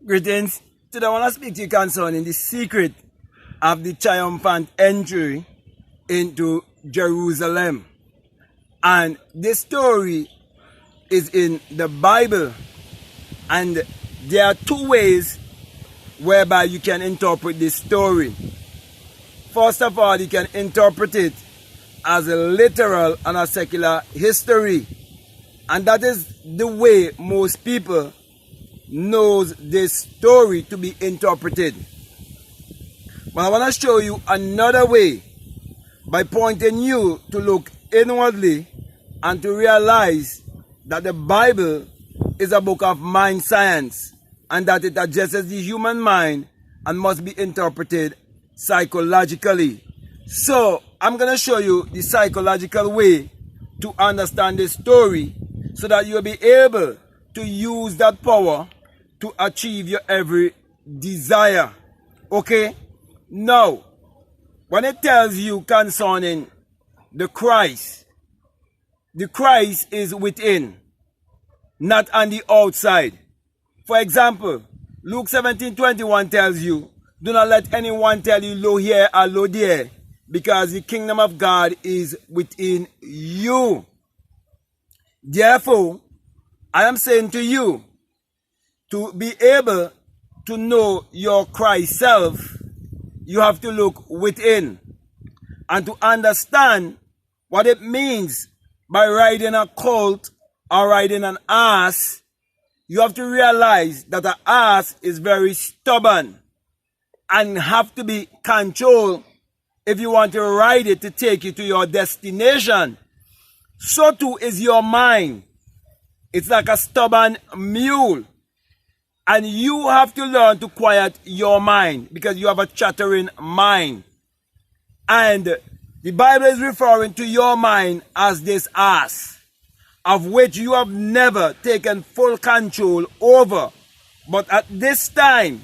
Greetings. Today I want to speak to you concerning the secret of the triumphant entry into Jerusalem. And this story is in the Bible. And there are two ways whereby you can interpret this story. First of all, you can interpret it as a literal and a secular history. And that is the way most people knows this story to be interpreted. But I want to show you another way by pointing you to look inwardly and to realize that the Bible is a book of mind science and that it addresses the human mind and must be interpreted psychologically. So I'm going to show you the psychological way to understand this story so that you'll be able to use that power to achieve your every desire. Okay? Now, when it tells you concerning the Christ is within, not on the outside. For example, Luke 17:21 tells you, do not let anyone tell you lo here or lo there, because the kingdom of God is within you. Therefore, I am saying to you, to be able to know your Christ self, you have to look within. And to understand what it means by riding a colt or riding an ass, you have to realize that an ass is very stubborn and have to be controlled if you want to ride it to take you to your destination. So too is your mind. It's like a stubborn mule. And you have to learn to quiet your mind because you have a chattering mind. And the Bible is referring to your mind as this ass, of which you have never taken full control over. But at this time,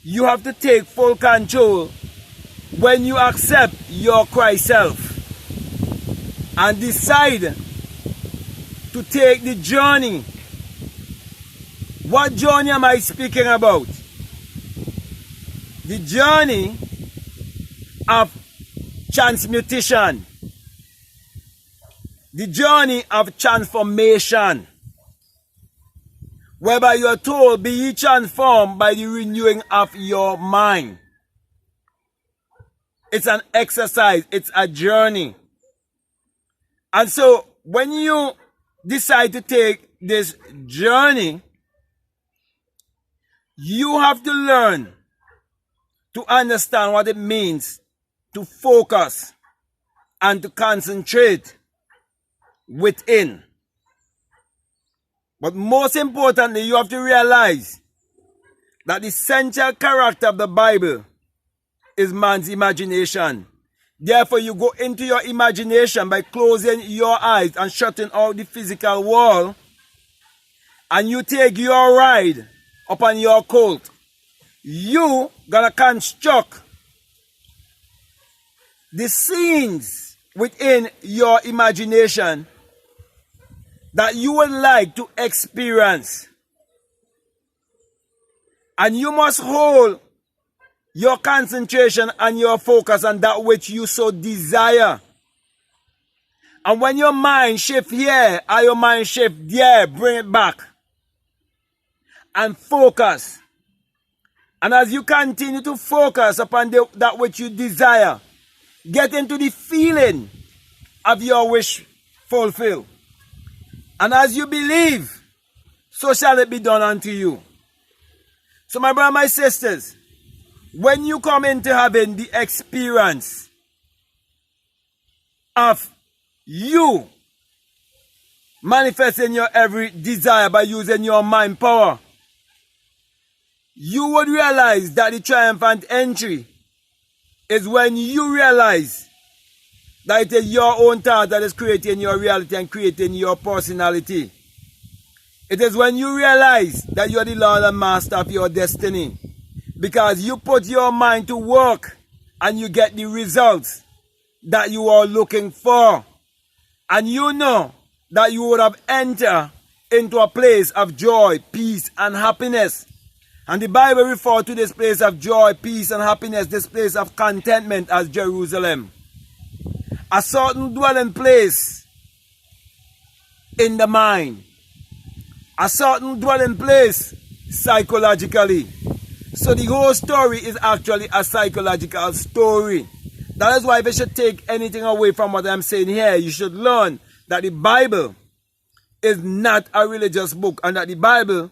you have to take full control when you accept your Christ self and decide to take the journey. What journey am I speaking about? The journey of transmutation. The journey of transformation. Whereby you are told, be ye transformed by the renewing of your mind. It's an exercise. It's a journey. And so, when you decide to take this journey, you have to learn to understand what it means to focus and to concentrate within. But most importantly, you have to realize that the central character of the Bible is man's imagination. Therefore, you go into your imagination by closing your eyes and shutting out the physical world, and you take your ride upon your colt. You gonna construct the scenes within your imagination that you would like to experience. And you must hold your concentration and your focus on that which you so desire. And when your mind shift here or your mind shift there, bring it back and focus. And as you continue to focus upon that which you desire, get into the feeling of your wish fulfilled. And as you believe, so shall it be done unto you. So my brothers and my sisters, when you come into having the experience of you manifesting your every desire by using your mind power, you would realize that the triumphant entry is when you realize that it is your own thought that is creating your reality and creating your personality. It is when you realize that you are the Lord and Master of your destiny. Because you put your mind to work and you get the results that you are looking for. And you know that you would have entered into a place of joy, peace, and happiness And the Bible refers to this place of joy, peace, and happiness, this place of contentment as Jerusalem. A certain dwelling place in the mind. A certain dwelling place psychologically. So the whole story is actually a psychological story. That is why if you should take anything away from what I'm saying here, you should learn that the Bible is not a religious book and that the Bible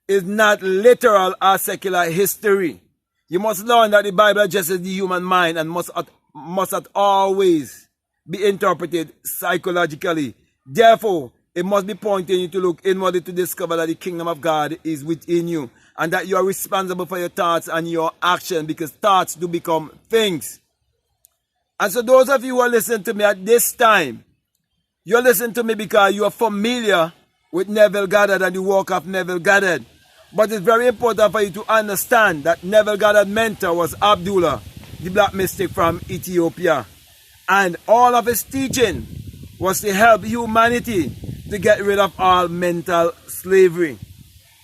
is not literal or secular history. You must learn that the Bible addresses the human mind and must always be interpreted psychologically. Therefore, it must be pointing you to look inwardly to discover that the kingdom of God is within you and that you are responsible for your thoughts and your action, because thoughts do become things. And so those of you who are listening to me at this time, you're listening to me because you are familiar with Neville Goddard and the work of Neville Goddard. But it's very important for you to understand that Neville Goddard's mentor was Abdullah, the black mystic from Ethiopia. And all of his teaching was to help humanity to get rid of all mental slavery.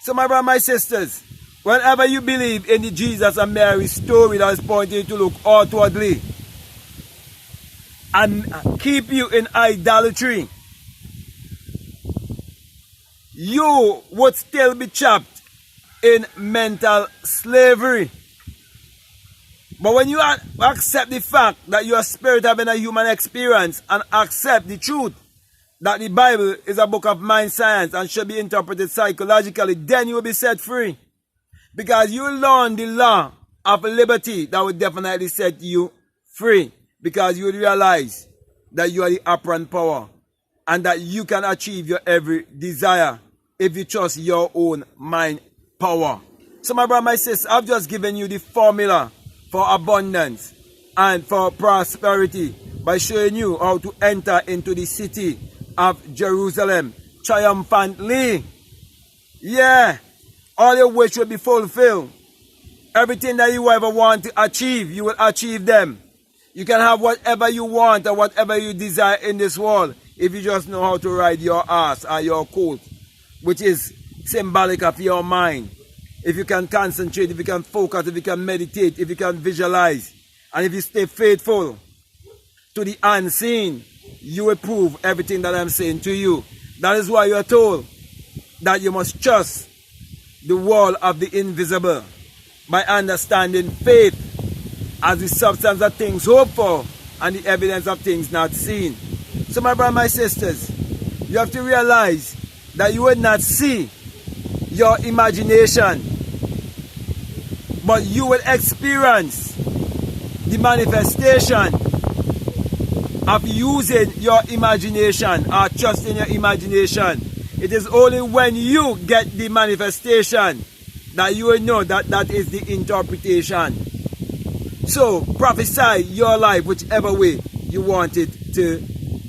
So my brothers and my sisters, whenever you believe in the Jesus and Mary story that is pointing you to look outwardly and keep you in idolatry, you would still be trapped in mental slavery. But when you accept the fact that you are spirit having a human experience and accept the truth that the Bible is a book of mind science and should be interpreted psychologically, then you will be set free. Because you learn the law of liberty that will definitely set you free. Because you will realize that you are the operant power and that you can achieve your every desire if you trust your own mind power. So my brother, my sister, I've just given you the formula for abundance and for prosperity by showing you how to enter into the city of Jerusalem triumphantly. Yeah, all your wish will be fulfilled. Everything that you ever want to achieve, you will achieve them. You can have whatever you want or whatever you desire in this world if you just know how to ride your ass or your coat, which is symbolic of your mind. If you can concentrate, if you can focus, if you can meditate, if you can visualize, and if you stay faithful to the unseen, you will prove everything that I'm saying to you. That is why you are told that you must trust the world of the invisible by understanding faith as the substance of things hoped for and the evidence of things not seen. So my brothers and my sisters, you have to realize that you will not see your imagination, but you will experience the manifestation of using your imagination or trusting your imagination. It is only when you get the manifestation that you will know that that is the interpretation. So prophesy your life whichever way you want it to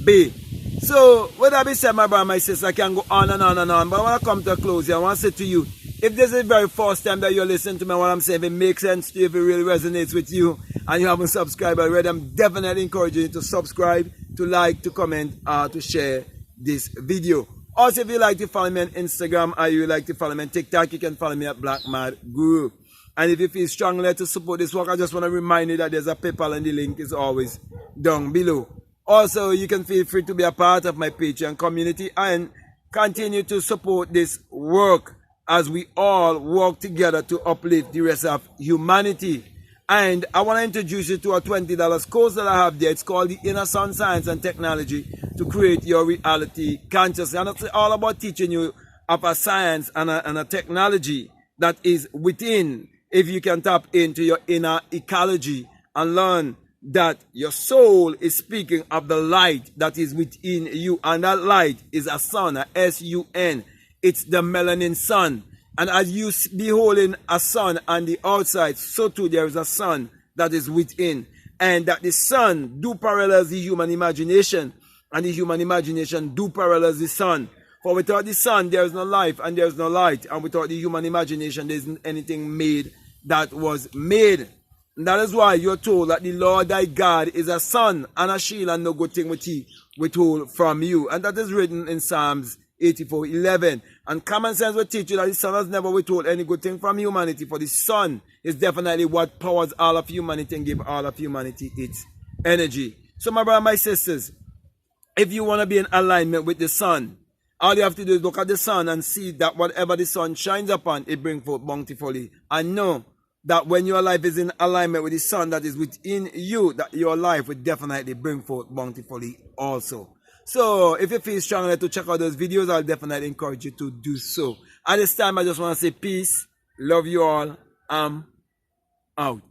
be. So with that being said, my brother, my sister, I can go on and on and on, but when I come to a close here, I want to say to you, if this is the very first time that you're listening to me, what I'm saying, if it makes sense to you, if it really resonates with you, and you haven't subscribed already, I'm definitely encouraging you to subscribe, to like, to comment, to share this video. Also, if you like to follow me on Instagram or you like to follow me on TikTok, you can follow me at Black Mad Guru. And if you feel strongly to support this work, I just want to remind you that there's a PayPal and the link is always down below. Also, you can feel free to be a part of my Patreon community and continue to support this work as we all work together to uplift the rest of humanity. And I want to introduce you to a $20 course that I have there. It's called the Inner Sun Science and Technology to Create Your Reality Consciously. And it's all about teaching you of a science and a technology that is within, if you can tap into your inner ecology and learn that your soul is speaking of the light that is within you. And that light is a sun, a S-U-N. It's the melanin sun. And as you beholding a sun on the outside, so too there is a sun that is within. And that the sun do parallels the human imagination. And the human imagination do parallels the sun. For without the sun, there is no life and there is no light. And without the human imagination, there isn't anything made that was made. And that is why you're told that the Lord thy God is a sun and a shield, and no good thing which he withhold from you. And that is written in Psalms 84:11. And common sense will teach you that the Son has never withheld any good thing from humanity, for the Son is definitely what powers all of humanity and give all of humanity its energy. So my brothers, my sisters, if you want to be in alignment with the Son, all you have to do is look at the sun and see that whatever the sun shines upon, it brings forth bountifully. And know that when your life is in alignment with the sun that is within you, that your life will definitely bring forth bountifully also. So if you feel strong enough to check out those videos, I'll definitely encourage you to do so. At this time, I just want to say peace, love you all, I'm out.